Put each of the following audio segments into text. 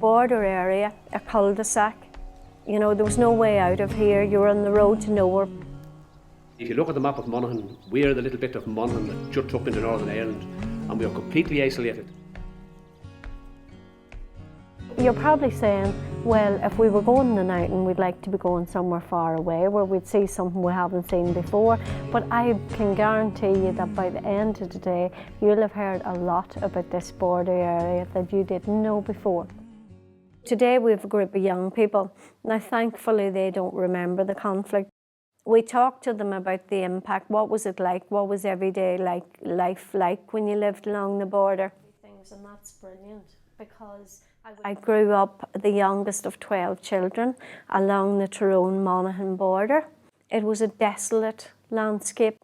border area, a cul-de-sac. You know, there was no way out of here. You were on the road to nowhere. If you look at the map of Monaghan, we're the little bit of Monaghan that juts up into Northern Ireland, and we are completely isolated. You're probably saying, well, if we were going to Newtown, we'd like to be going somewhere far away where we'd see something we haven't seen before. But I can guarantee you that by the end of the day, you'll have heard a lot about this border area that you didn't know before. Today we have a group of young people. Now thankfully they don't remember the conflict. We talked to them about the impact. What was it like? What was everyday life like when you lived along the border? And that's brilliant because I grew up the youngest of 12 children along the Tyrone-Monaghan border. It was a desolate landscape.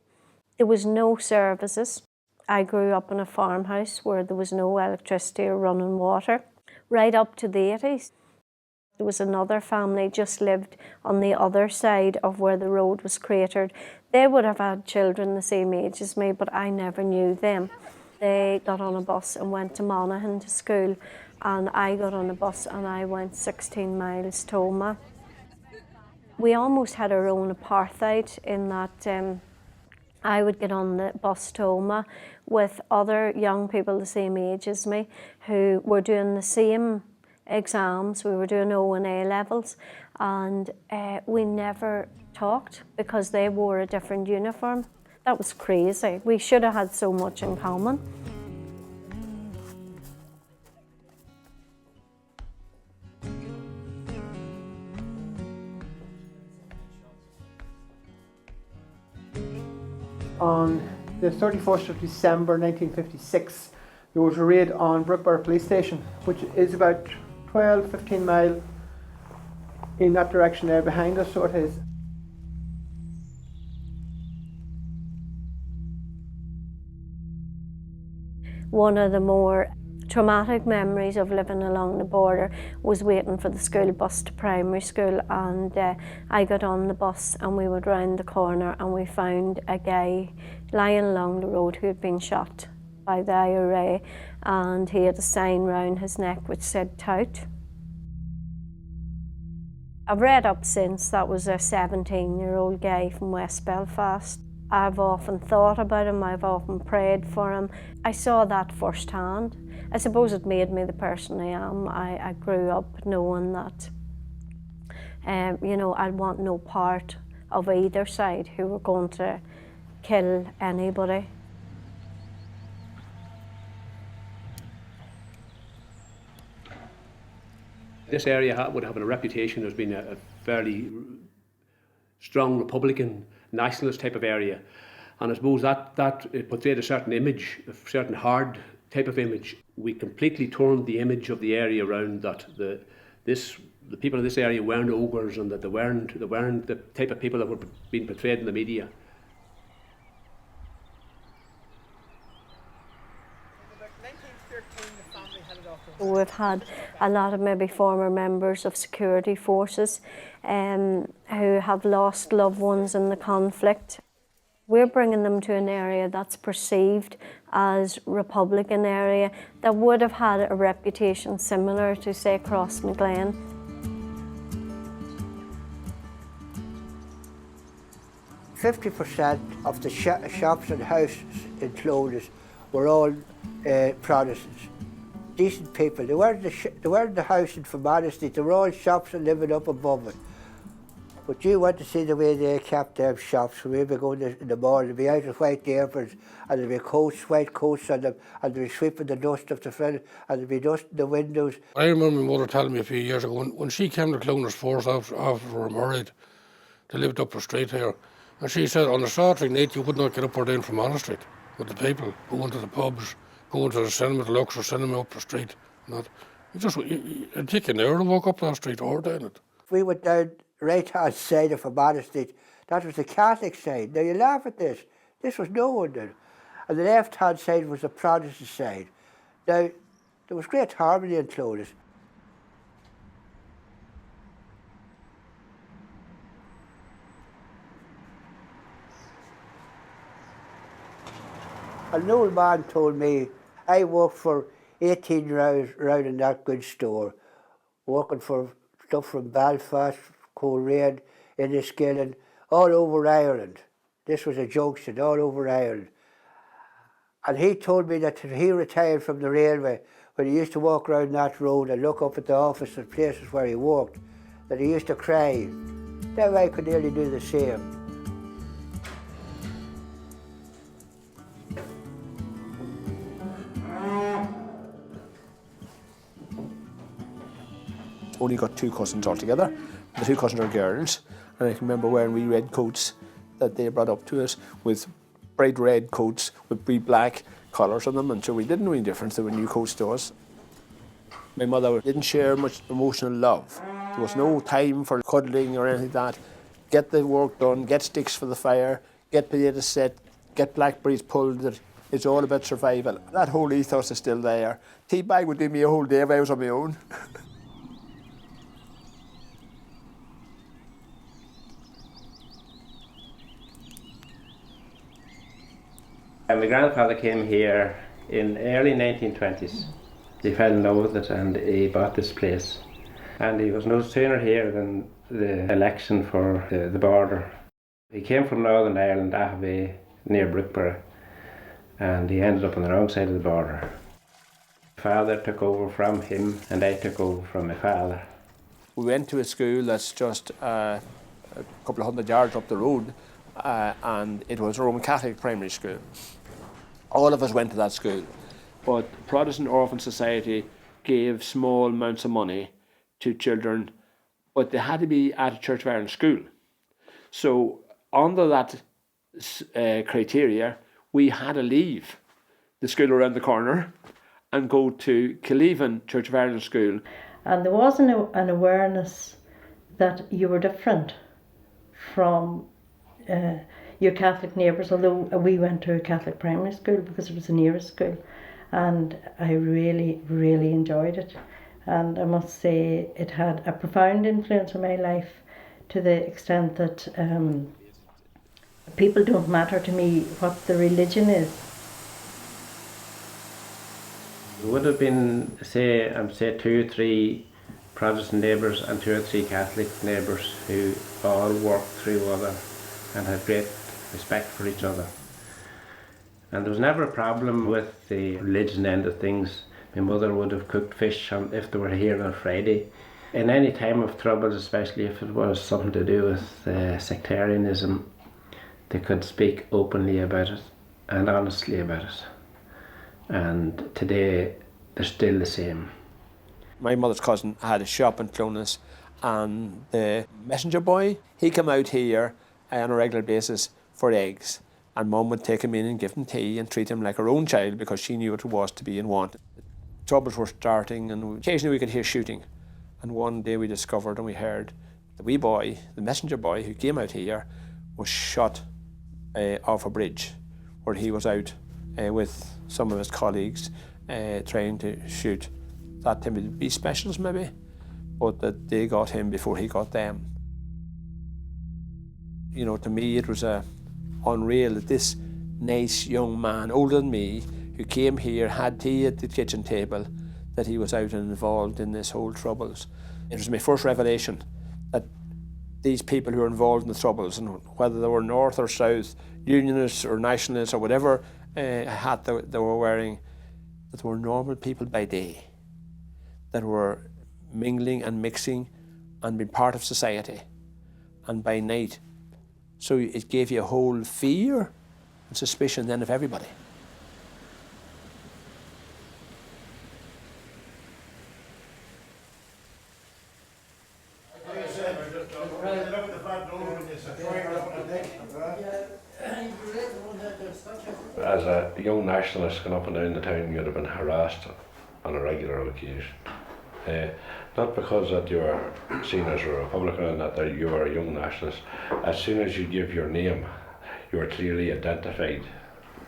There was no services. I grew up in a farmhouse where there was no electricity or running water. Right up to the 80s. There was another family just lived on the other side of where the road was cratered. They would have had children the same age as me, but I never knew them. They got on a bus and went to Monaghan to school, and I got on a bus and I went 16 miles to Omagh. We almost had our own apartheid in that I would get on the bus to Omagh with other young people the same age as me who were doing the same exams. We were doing O and A levels, and we never talked because they wore a different uniform. That was crazy. We should have had so much in common. On the 31st of December 1956, there was a raid on Brookbar Police Station, which is about 12-15 miles in that direction there behind us, so it is. One of the more traumatic memories of living along the border was waiting for the school bus to primary school, and I got on the bus and we went round the corner and we found a guy lying along the road who had been shot by the IRA, and he had a sign round his neck which said "Tout." I've read up since that was a 17-year-old guy from West Belfast. I've often thought about him, I've often prayed for him. I saw that firsthand. I suppose it made me the person I am. I grew up knowing that, you know, I'd want no part of either side who were going to kill anybody. This area would have a reputation as being a fairly strong Republican, nationalist type of area. And I suppose that it portrayed a certain image, a certain hard type of image. We completely turned the image of the area around that the people in this area weren't ogres, and that they weren't the type of people that were being portrayed in the media. We've had a lot of maybe former members of security forces who have lost loved ones in the conflict. We're bringing them to an area that's perceived as Republican area that would have had a reputation similar to, say, Crossmaglen. %50 of the shops and houses in Clonus were all Protestants. Decent people. They weren't the housing for modesty. They were all shops and living up above it. But you want to see the way they kept their shops. We'd be going in the morning, there'd be out of white aprons, and there'd be coats, white coats on them, and they'd be sweeping the dust off the front, and there'd be dust in the windows. I remember my mother telling me a few years ago, when she came to Clonus Force after we were married, they lived up the street here, and she said on a Saturday night you could not get up or down from Anna Street with the people, going to the pubs, going to the cinema, the Luxor cinema up the street. And that. It'd take an hour to walk up that street or down it. We went down the right-hand side of Amana Street. That was the Catholic side. Now you laugh at this. This was no one then. And the left-hand side was the Protestant side. Now, there was great harmony in Clonus. An old man told me, I worked for 18 round in that goods store, working for stuff from Belfast, Coleraine, Enniskillen, all over Ireland. This was a junction all over Ireland. And he told me that he retired from the railway, when he used to walk around that road and look up at the office and places where he worked, that he used to cry. Now I could nearly do the same. Only got 2 cousins altogether. The 2 cousins are girls, and I can remember wearing wee red coats that they brought up to us with bright red coats with wee black collars on them, and so we didn't know any difference. They were new coats to us. My mother didn't share much emotional love. There was no time for cuddling or anything like that. Get the work done, get sticks for the fire, get potatoes set, get blackberries pulled. It's all about survival. That whole ethos is still there. Tea bag would do me a whole day if I was on my own. And my grandfather came here in early 1920s. He fell in love with it and he bought this place. And he was no sooner here than the election for the border. He came from Northern Ireland, Ahabay, near Brookborough, and he ended up on the wrong side of the border. My father took over from him and I took over from my father. We went to a school that's just a couple of 100 yards up the road, and it was a Roman Catholic primary school. All of us went to that school, but Protestant Orphan Society gave small amounts of money to children, but they had to be at a Church of Ireland school. So under that criteria, we had to leave the school around the corner and go to Killeven Church of Ireland school. And there was an awareness that you were different from your Catholic neighbours, although we went to a Catholic primary school because it was the nearest school, and I really, really enjoyed it. And I must say it had a profound influence on my life, to the extent that people don't matter to me what the religion is. There would have been, say 2 or 3 Protestant neighbours and 2 or 3 Catholic neighbours who all worked through other and had great respect for each other. And there was never a problem with the religion end of things. My mother would have cooked fish if they were here on Friday. In any time of troubles, especially if it was something to do with sectarianism, they could speak openly about it and honestly about it. And today, they're still the same. My mother's cousin had a shop in Clones, and the messenger boy, he came out here on a regular basis for eggs, and Mum would take him in and give him tea and treat him like her own child because she knew what it was to be in want. Troubles were starting, and occasionally we could hear shooting. And one day we discovered and we heard the wee boy, the messenger boy who came out here, was shot off a bridge where he was out with some of his colleagues trying to shoot. That time it'd be specials maybe, but that they got him before he got them. You know, to me it was unreal that this nice young man, older than me, who came here, had tea at the kitchen table, that he was out and involved in this whole troubles. It was my first revelation that these people who were involved in the troubles, and whether they were North or South, Unionists or Nationalists or whatever hat they were wearing, that they were normal people by day, that were mingling and mixing and being part of society, and by night. So it gave you a whole fear and suspicion then of everybody. As a young nationalist going up and down the town, you'd have been harassed on a regular occasion. Not because that you were seen as a Republican and that you were a young nationalist. As soon as you give your name, you were clearly identified.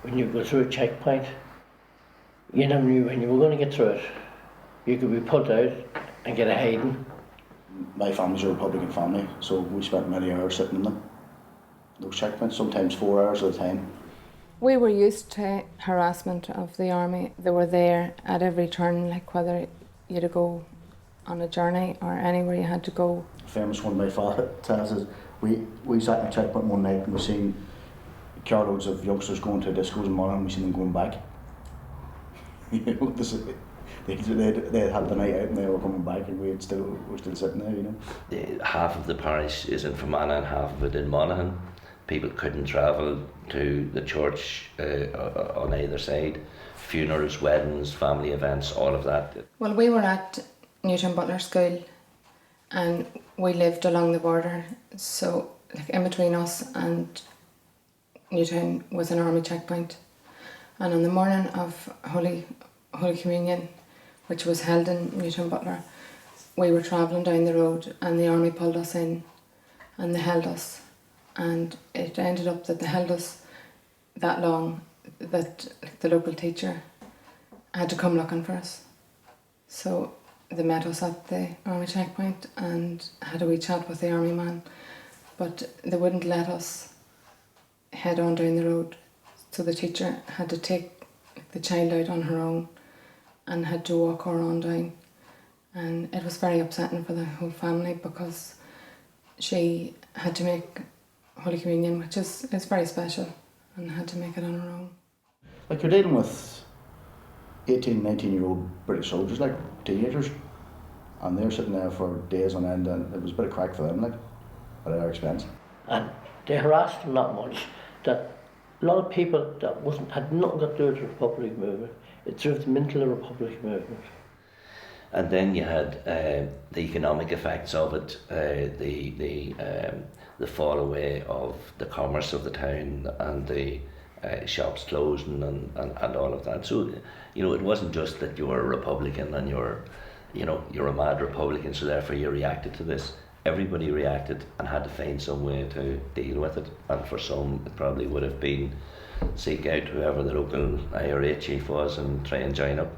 When you go through a checkpoint, you never knew when you were going to get through it. You could be put out and get a hiding. My family's a Republican family, so we spent many hours sitting in them. Those checkpoints, sometimes 4 hours at a time. We were used to harassment of the army. They were there at every turn, like whether you had to go on a journey or anywhere you had to go. Famous one my father tells us, we sat in a checkpoint one night and we seen carloads of youngsters going to discos in Monaghan and we seen them going back. You know, they had the night out and they were coming back and we're still sitting there, you know. Half of the parish is in Fermanagh and half of it in Monaghan. People couldn't travel to the church on either side. Funerals, weddings, family events, all of that. Well, we were at Newtownbutler school and we lived along the border, so like in between us and Newtown was an army checkpoint. And on the morning of Holy Communion, which was held in Newtownbutler, we were travelling down the road and the army pulled us in and they held us. And it ended up that they held us that long that the local teacher had to come looking for us. So they met us at the army checkpoint and had a wee chat with the army man, but they wouldn't let us head on down the road. So the teacher had to take the child out on her own and had to walk her on down. And it was very upsetting for the whole family because she had to make Holy Communion, which is very special, and had to make it on her own. Like you're dealing with 18, 19-year-old British soldiers, like teenagers, and they're sitting there for days on end, and it was a bit of crack for them, like, at our expense. And they harassed them that much that a lot of people that had nothing to do with the Republic movement, it drove them into the Republic movement. And then you had the economic effects of it, the fall away of the commerce of the town and the shops closing and all of that. So, you know, it wasn't just that you were a Republican and you're a mad Republican, so therefore you reacted to this. Everybody reacted and had to find some way to deal with it. And for some, it probably would have been seek out whoever the local IRA chief was and try and join up.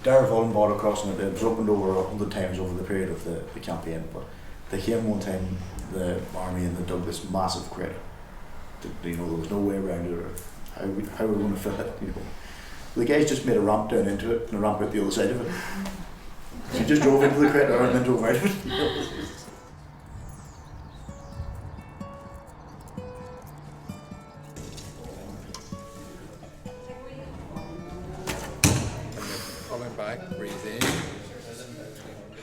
Darragh bought crossing it was opened over 100 times over the period of the campaign, but they came one time, the army, and they dug this massive crater. You know, there was no way around it or how we were going to fill it, you know. The guys just made a ramp down into it and a ramp out the other side of it. So you just drove into the crater and then drove out of it. You know? Pulling back, breathe in,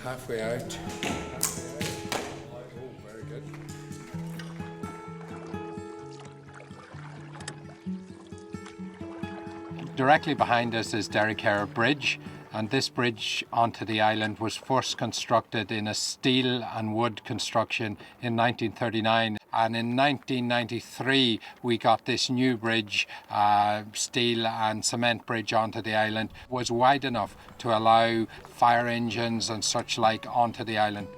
halfway out. Oh, very good. Directly behind us is Derrycare Bridge, and this bridge onto the island was first constructed in a steel and wood construction in 1939. And in 1993 we got this new bridge, steel and cement bridge onto the island. It was wide enough to allow fire engines and such like onto the island.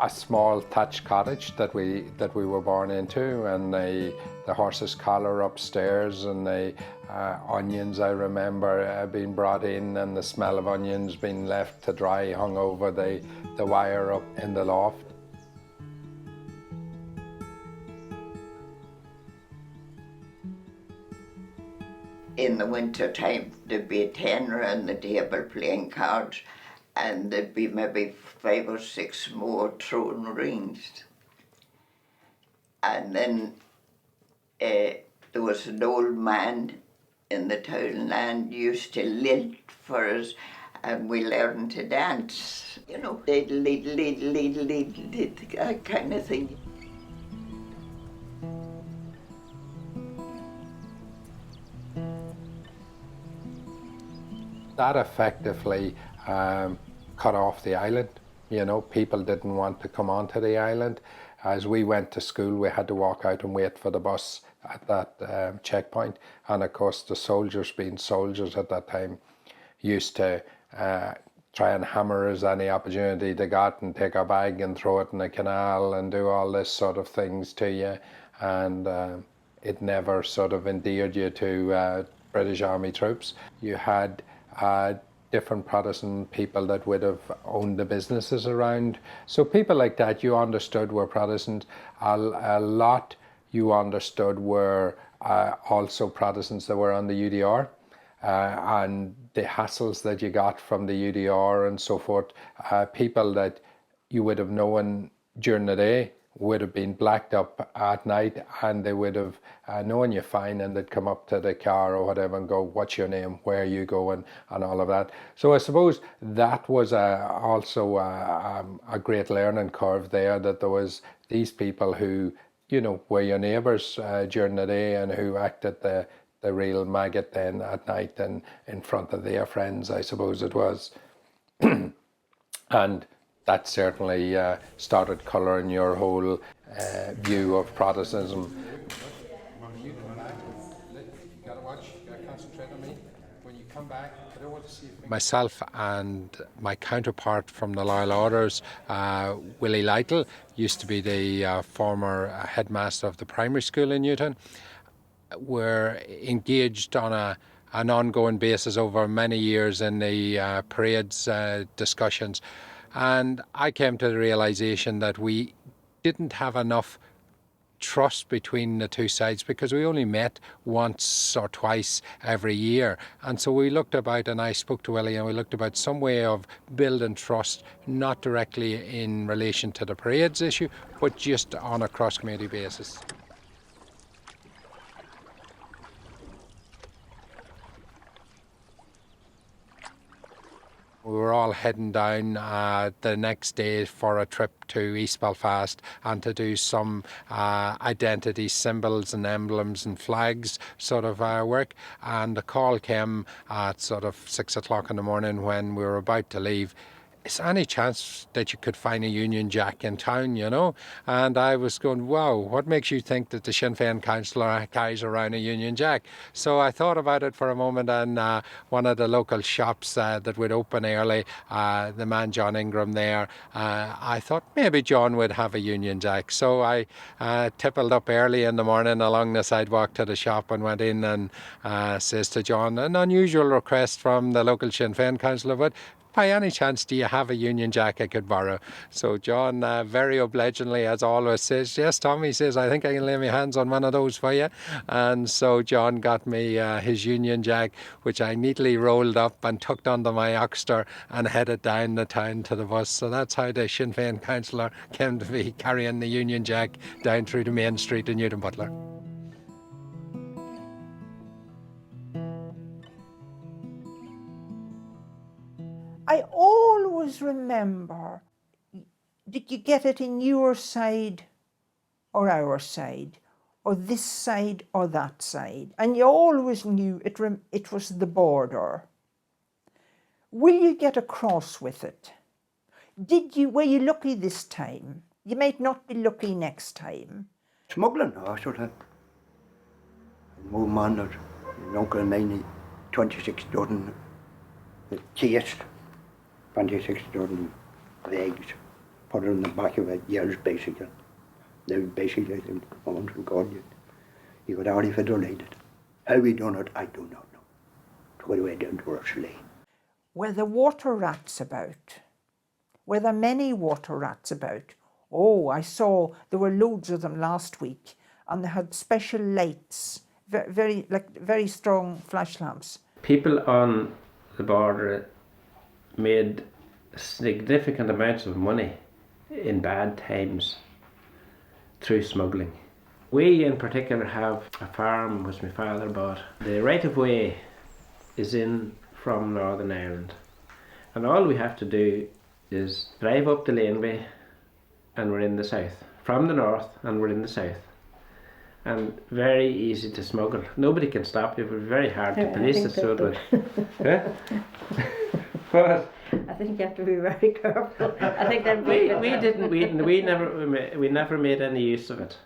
A small thatched cottage that we were born into, and the horse's collar upstairs, and the onions, I remember being brought in, and the smell of onions being left to dry hung over the wire up in the loft. In the winter time, there'd be a tenner on the table playing cards, and there'd be maybe 5 or 6 more throwing rings. And then there was an old man in the townland used to lilt for us, and we learned to dance. You know, diddle, diddle, diddle, diddle, diddle, diddle, that kind of thing. That effectively cut off the island. You know, people didn't want to come onto the island. As we went to school, we had to walk out and wait for the bus at that checkpoint. And of course, the soldiers, being soldiers at that time, used to try and hammer us any opportunity they got and take a bag and throw it in the canal and do all this sort of things to you. And it never sort of endeared you to British Army troops. You had different Protestant people that would have owned the businesses around. So people like that you understood were Protestant, A lot you understood were also Protestants that were on the UDR, and the hassles that you got from the UDR and so forth. People that you would have known during the day would have been blacked up at night, and they would have known you fine, and they'd come up to the car or whatever and go, what's your name, where are you going, and all of that. So I suppose that was also a great learning curve there, that there was these people who, you know, were your neighbours during the day, and who acted the real maggot then at night and in front of their friends, I suppose it was. And that certainly started colouring your whole view of Protestantism. Myself and my counterpart from the Loyal Orders, Willie Lytle, used to be the former headmaster of the primary school in Newtown, were engaged on an ongoing basis over many years in the parades discussions. And I came to the realisation that we didn't have enough trust between the two sides, because we only met once or twice every year. And so we looked about, and I spoke to Willie, and we looked about some way of building trust, not directly in relation to the parades issue, but just on a cross-community basis. We were all heading down the next day for a trip to East Belfast, and to do some identity symbols and emblems and flags sort of work. And the call came at sort of 6 o'clock in the morning when we were about to leave. Is there any chance that you could find a Union Jack in town, you know? And I was going, wow, what makes you think that the Sinn Féin councillor carries around a Union Jack? So I thought about it for a moment, and one of the local shops that would open early, the man John Ingram there, I thought maybe John would have a Union Jack. So I tippled up early in the morning along the sidewalk to the shop and went in and says to John, an unusual request from the local Sinn Féin councillor, but by any chance, do you have a Union Jack I could borrow? So John, very obligingly, as always, says, yes, Tom, he says, I think I can lay my hands on one of those for you. And so John got me his Union Jack, which I neatly rolled up and tucked under my oxter and headed down the town to the bus. So that's how the Sinn Féin councillor came to be carrying the Union Jack down through the main street in Newtownbutler. I always remember, did you get it in your side or our side, or this side or that side? And you always knew it was the border. Will you get across with it? Were you lucky this time? You might not be lucky next time. Smuggling, sort of. More man that Uncle 26 dozen chased 26 dozen of eggs, put it in the back of it, years basically. They would basically think, oh my God, you could hardly fit or laid it. How we done it, I do not know. Took it away down to our sleigh. Were there water rats about? Were there many water rats about? Oh, I saw there were loads of them last week, and they had special lights, very strong flash lamps. People on the border made significant amounts of money in bad times through smuggling. We in particular have a farm which my father bought. The right of way is in from Northern Ireland, and all we have to do is drive up the laneway and we're in the south. From the north and we're in the south. And very easy to smuggle. Nobody can stop you, but very hard to police it. So it would. What? I think you have to be very careful. I think that we never made any use of it.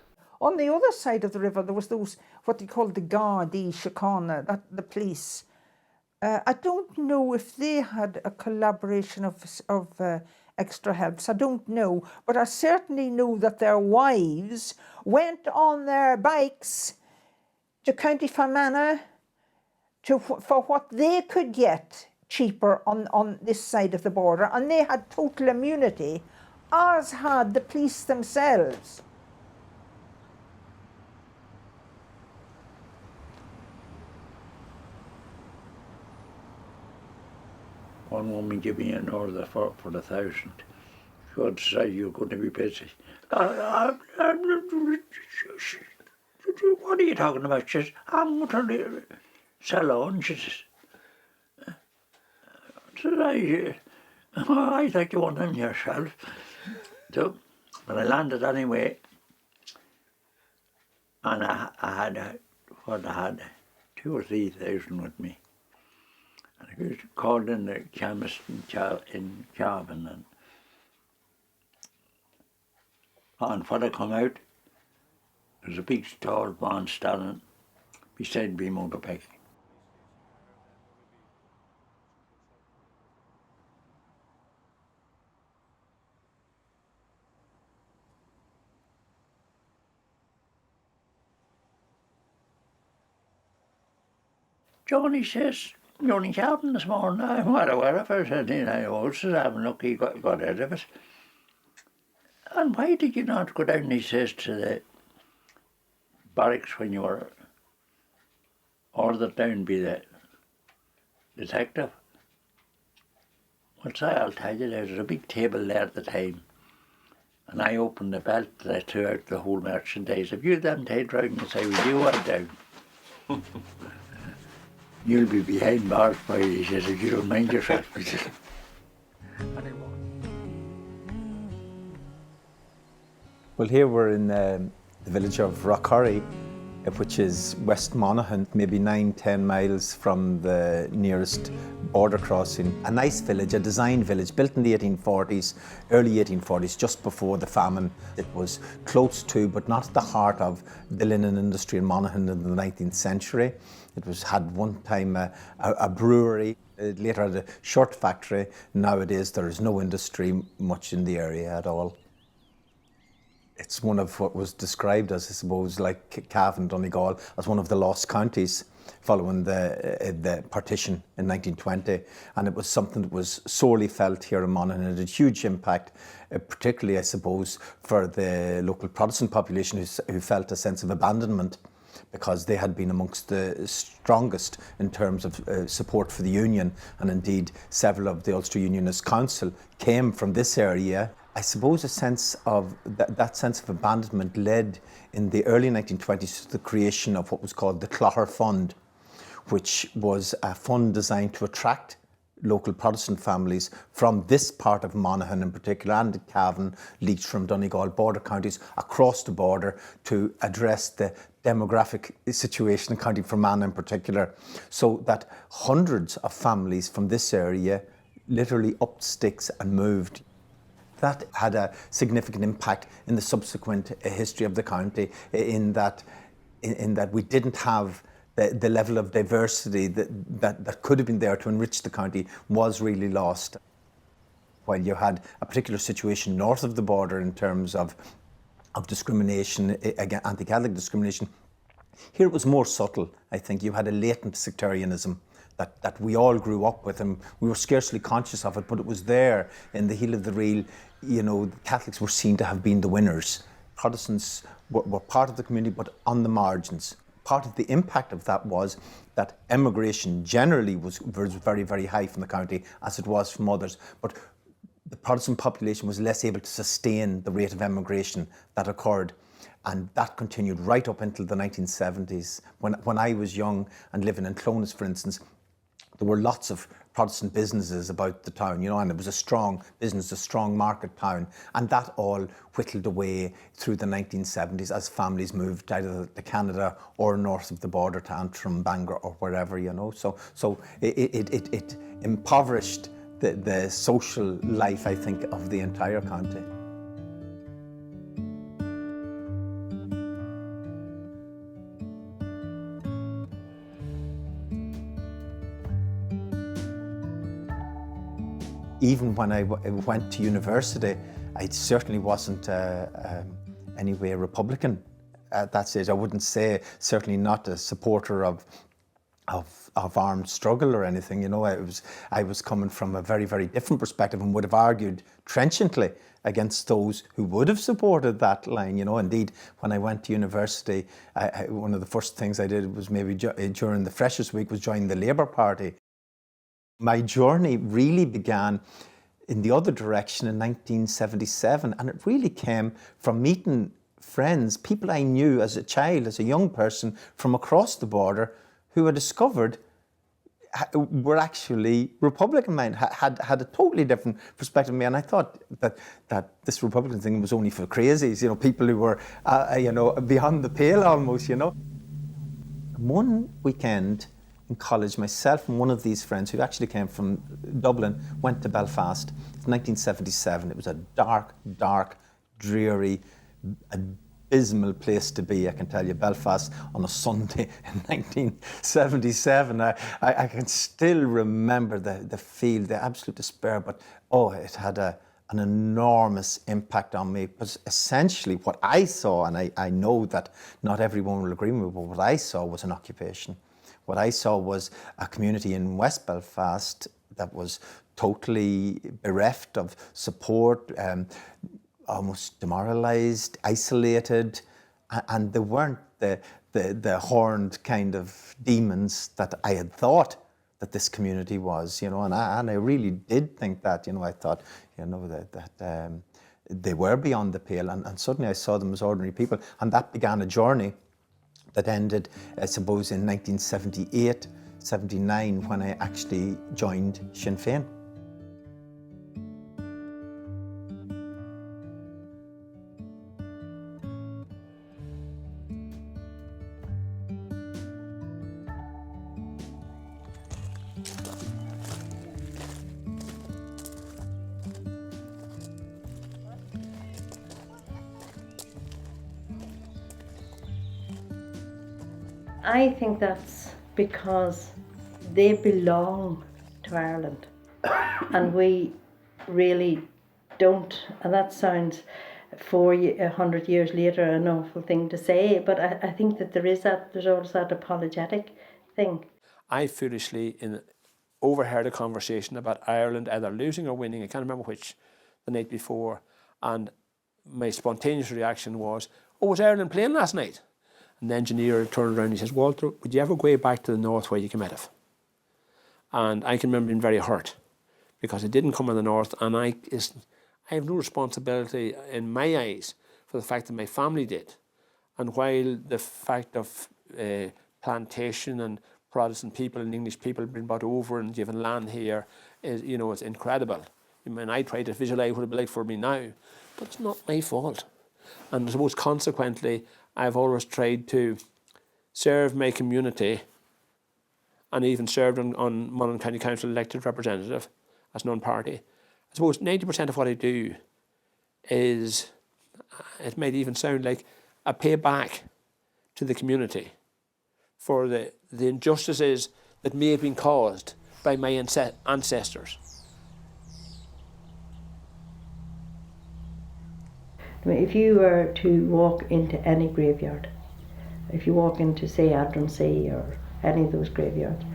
On the other side of the river, there was those what they called the Gardaí Síochána, the police. I don't know if they had a collaboration of extra helps. I don't know, but I certainly know that their wives went on their bikes to County Fermanagh for what they could get cheaper on this side of the border, and they had total immunity, as had the police themselves. one woman give me an order for the 1,000. God say you're going to be busy. What are you talking about? She says, I'm going to sell on. She says, I think you want them yourself. So, but I landed anyway, and I had 2,000 or 3,000 with me. And I was called in the chemist in Cavan, and when I come out, there's a big tall van standing beside me motorbike. Johnny says, "You only shouting this morning." I'm well aware of it. I said, I also haven't looked, he got out of it. And why did you not go down, he says, to the barracks when you were ordered down by the detective? Well, I'll tell you, there was a big table there at the time. And I opened the belt and I threw out the whole merchandise. If you them tied round and say, "Will you want down?" "You'll be behind bars, boy," he says, "if you don't mind yourself." Well, here we're in the village of Rockcurry, which is West Monaghan, maybe 9-10 miles from the nearest border crossing. A nice village, a design village, built in the 1840s, early 1840s, just before the famine. It was close to, but not at the heart of, the linen industry in Monaghan in the 19th century. It had one time a brewery, later had a shirt factory. Nowadays there is no industry much in the area at all. It's one of what was described as, I suppose, like Cavan, Donegal, as one of the lost counties following the partition in 1920. And it was something that was sorely felt here in Monaghan. It had a huge impact, particularly, I suppose, for the local Protestant population who felt a sense of abandonment, because they had been amongst the strongest in terms of support for the Union, and indeed several of the Ulster Unionist Council came from this area. I suppose a sense of that sense of abandonment led in the early 1920s to the creation of what was called the Clogher Fund, which was a fund designed to attract local Protestant families from this part of Monaghan in particular, and Cavan, Leitrim, Donegal, border counties, across the border to address the demographic situation in County Fermanagh in particular, so that hundreds of families from this area literally upped sticks and moved. That had a significant impact in the subsequent history of the county, in that we didn't have the level of diversity that could have been there to enrich the county was really lost. While you had a particular situation north of the border in terms of discrimination, anti-Catholic discrimination, here it was more subtle. I think you had a latent sectarianism that we all grew up with, and we were scarcely conscious of it, but it was there in the heel of the reel. You know, the Catholics were seen to have been the winners. Protestants were part of the community, but on the margins. Part of the impact of that was that emigration generally was very, very high from the county, as it was from others. But the Protestant population was less able to sustain the rate of emigration that occurred. And that continued right up until the 1970s. When I was young and living in Clones, for instance, there were lots of Protestant businesses about the town, you know, and it was a strong business, a strong market town. And that all whittled away through the 1970s as families moved either to Canada or north of the border to Antrim, Bangor or wherever, you know. So it impoverished the social life, I think, of the entire county. Even when I went to university, I certainly wasn't anyway a Republican at that stage. I wouldn't say, certainly not a supporter of armed struggle or anything. You know, I was coming from a very, very different perspective and would have argued trenchantly against those who would have supported that line. You know, indeed, when I went to university, one of the first things I did was maybe during the Freshers' Week was join the Labour Party. My journey really began in the other direction in 1977, and it really came from meeting friends, people I knew as a child, as a young person from across the border, who I discovered were actually Republican minded, had a totally different perspective of me. And I thought that this Republican thing was only for crazies, you know, people who were, you know, beyond the pale almost, you know. One weekend in college, myself and one of these friends who actually came from Dublin went to Belfast. It's 1977. It was a dark, dark, dreary, abysmal place to be, I can tell you. Belfast on a Sunday in 1977. I can still remember the feel, the absolute despair, but oh, it had an enormous impact on me. Because essentially what I saw, and I know that not everyone will agree with me, but what I saw was an occupation. What I saw was a community in West Belfast that was totally bereft of support, almost demoralised, isolated, and they weren't the horned kind of demons that I had thought that this community was, you know, and I really did think that, you know, I thought, you know, that they were beyond the pale, and suddenly I saw them as ordinary people, and that began a journey that ended, I suppose, in 1978, 79, when I actually joined Sinn Féin. I think that's because they belong to Ireland and we really don't, and that sounds 100 years later an awful thing to say, but I think that there's always that apologetic thing. I foolishly overheard a conversation about Ireland either losing or winning, I can't remember which, the night before, and my spontaneous reaction was, oh, was Ireland playing last night? And the engineer turned around and he says, Walter, would you ever go back to the north where you came out of? And I can remember being very hurt because it didn't come in the north, and I have no responsibility in my eyes for the fact that my family did. And while the fact of plantation and Protestant people and English people being brought over and given land here is, you know, it's incredible. I mean, I try to visualise what it'd be like for me now, but it's not my fault. And I suppose consequently, I've always tried to serve my community, and even served on Monaghan County Council elected representative as non-party. I suppose 90% of what I do is, it might even sound like a payback to the community for the injustices that may have been caused by my ancestors. I mean, if you were to walk into any graveyard, if you walk into, say, Adronsea or any of those graveyards,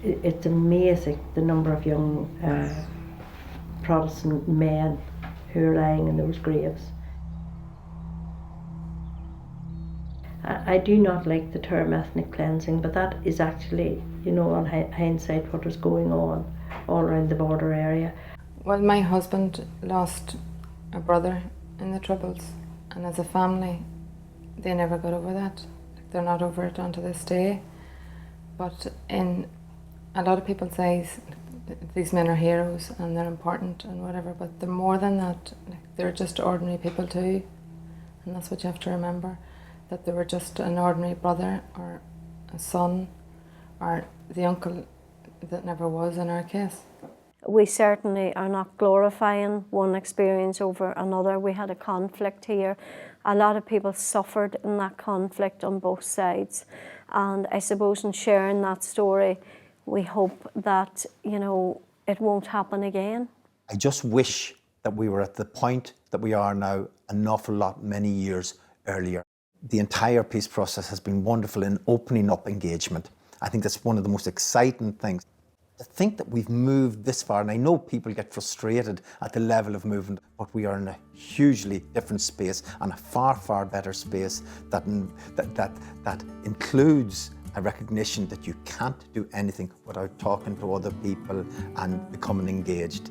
it's amazing the number of young Protestant men who are lying in those graves. I do not like the term ethnic cleansing, but that is actually, you know, on hindsight, what was going on all around the border area. Well, my husband lost a brother in the Troubles, and as a family they never got over that. They're not over it unto this day. But in a lot of people's eyes, these men are heroes and they're important and whatever, but they're more than that. They're just ordinary people too, and that's what you have to remember, that they were just an ordinary brother or a son or the uncle that never was in our case. We certainly are not glorifying one experience over another. We had a conflict here. A lot of people suffered in that conflict on both sides. And I suppose in sharing that story, we hope that, you know, it won't happen again. I just wish that we were at the point that we are now an awful lot many years earlier. The entire peace process has been wonderful in opening up engagement. I think that's one of the most exciting things. To think that we've moved this far, and I know people get frustrated at the level of movement, but we are in a hugely different space and a far, far better space that includes a recognition that you can't do anything without talking to other people and becoming engaged.